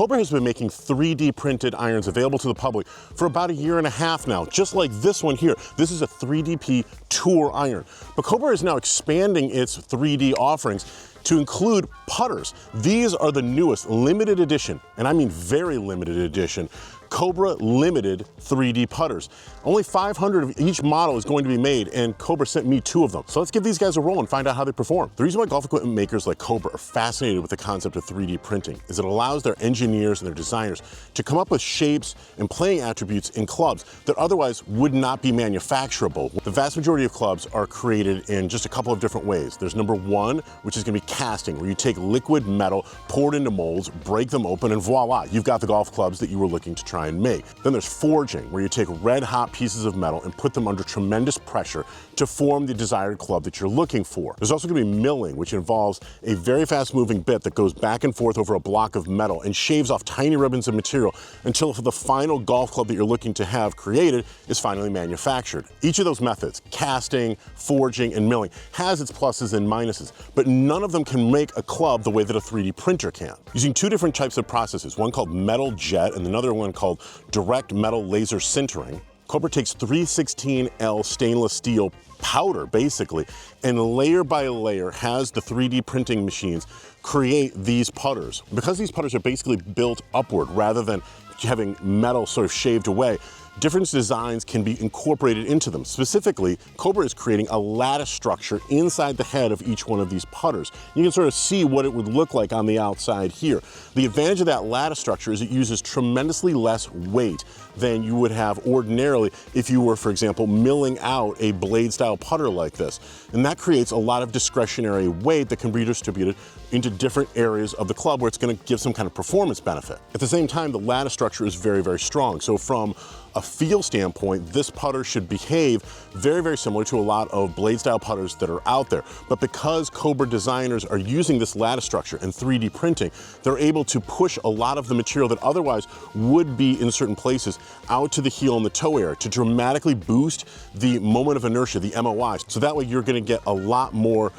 Cobra has been making 3D printed irons available to the public for about a year and a half now, just like this one here. This is a 3DP tour iron. But Cobra is now expanding its 3D offerings to include putters. These are the newest limited edition, and I mean very limited edition, Cobra limited 3D putters. Only 500 of each model is going to be made, and Cobra sent me 2 of them. So let's give these guys a roll and find out how they perform. The reason why golf equipment makers like Cobra are fascinated with the concept of 3D printing is it allows their engineers and their designers to come up with shapes and playing attributes in clubs that otherwise would not be manufacturable. The vast majority of clubs are created in just a couple of different ways. There's number 1, which is going to be casting, where you take liquid metal, pour it into molds, break them open, and voila, you've got the golf clubs that you were looking to try and make. Then there's forging, where you take red hot pieces of metal and put them under tremendous pressure to form the desired club that you're looking for. There's also going to be milling, which involves a very fast moving bit that goes back and forth over a block of metal and shaves off tiny ribbons of material until the final golf club that you're looking to have created is finally manufactured. Each of those methods, casting, forging, and milling, has its pluses and minuses, but none of them can make a club the way that a 3D printer can. Using 2 different types of processes, one called metal jet and another one called direct metal laser sintering, Cobra takes 316L stainless steel powder, basically, and layer by layer has the 3D printing machines create these putters. Because these putters are basically built upward rather than having metal sort of shaved away, different designs can be incorporated into them. Specifically, Cobra is creating a lattice structure inside the head of each one of these putters. You can sort of see what it would look like on the outside here. The advantage of that lattice structure is it uses tremendously less weight than you would have ordinarily if you were, for example, milling out a blade style putter like this. And that creates a lot of discretionary weight that can be distributed into different areas of the club where it's going to give some kind of performance benefit. At the same time, the lattice structure is very, very strong. So from a feel standpoint, this putter should behave very, very similar to a lot of blade style putters that are out there. But because Cobra designers are using this lattice structure and 3D printing, they're able to push a lot of the material that otherwise would be in certain places out to the heel and the toe area to dramatically boost the moment of inertia, the MOI. So that way you're going to get a lot more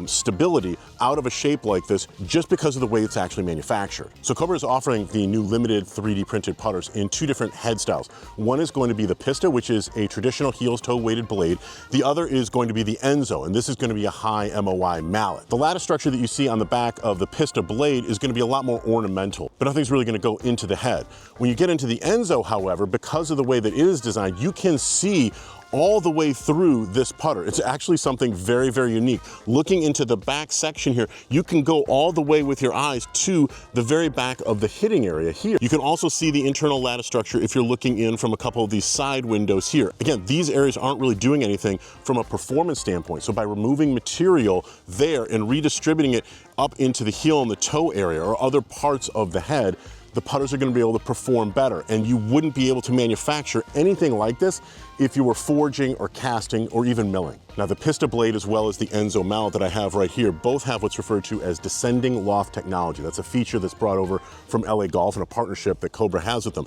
stability out of a shape like this just because of the way it's actually manufactured. So Cobra is offering the new limited 3D printed putters in 2 different head styles. One is going to be the Pista, which is a traditional heels toe weighted blade. The other is going to be the Enso, and this is going to be a high MOI mallet. The lattice structure that you see on the back of the Pista blade is going to be a lot more ornamental, but nothing's really going to go into the head. When you get into the Enso, however, because of the way that it is designed, you can see all the way through this putter. It's actually something very, very unique. Looking into the back section here, you can go all the way with your eyes to the very back of the hitting area here. You can also see the internal lattice structure if you're looking in from a couple of these side windows here. Again, these areas aren't really doing anything from a performance standpoint. So by removing material there and redistributing it up into the heel and the toe area or other parts of the head, the putters are going to be able to perform better, and you wouldn't be able to manufacture anything like this if you were forging or casting or even milling. Now the Pista blade as well as the Enso mallet that I have right here both have what's referred to as descending loft technology. That's a feature that's brought over from LA Golf in a partnership that Cobra has with them.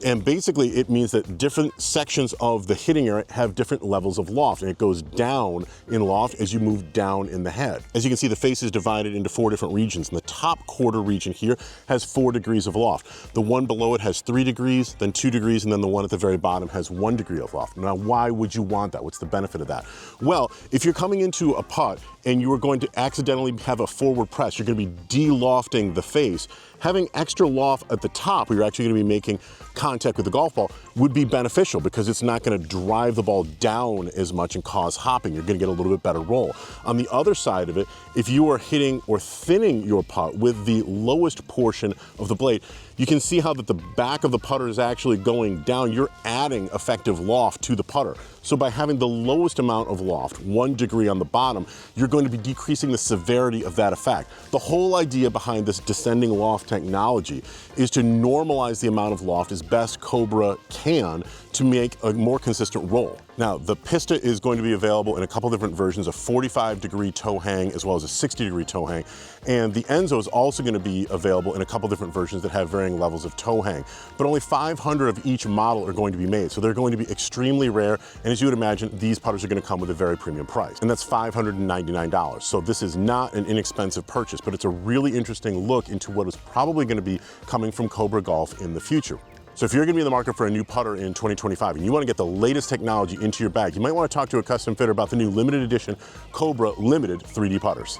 And basically it means that different sections of the hitting area have different levels of loft, and it goes down in loft as you move down in the head. As you can see, the face is divided into 4 different regions, and the top quarter region here has 4 degrees of loft. The one below it has 3 degrees, then 2 degrees, and then the one at the very bottom has 1 degree of loft. Now, why would you want that? What's the benefit of that? Well, if you're coming into a putt and you are going to accidentally have a forward press, you're going to be de-lofting the face. Having extra loft at the top, where you're actually going to be making contact with the golf ball, would be beneficial because it's not going to drive the ball down as much and cause hopping. You're going to get a little bit better roll. On the other side of it, if you are hitting or thinning your putt with the lowest portion of the blade, you can see how that the back of the putter is actually going down. You're adding effective loft to the putter. So by having the lowest amount of loft, 1 degree on the bottom, you're going to be decreasing the severity of that effect. The whole idea behind this descending loft technology is to normalize the amount of loft as best Cobra can to make a more consistent roll. Now, the Pista is going to be available in a couple different versions, a 45-degree toe hang as well as a 60-degree toe hang. And the Enso is also going to be available in a couple different versions that have varying levels of toe hang. But only 500 of each model are going to be made, so they're going to be extremely rare. And as you would imagine, these putters are going to come with a very premium price, and that's $599. So this is not an inexpensive purchase, but it's a really interesting look into what is probably going to be coming from Cobra Golf in the future. So if you're going to be in the market for a new putter in 2025 and you want to get the latest technology into your bag, you might want to talk to a custom fitter about the new limited edition Cobra Limited 3D putters.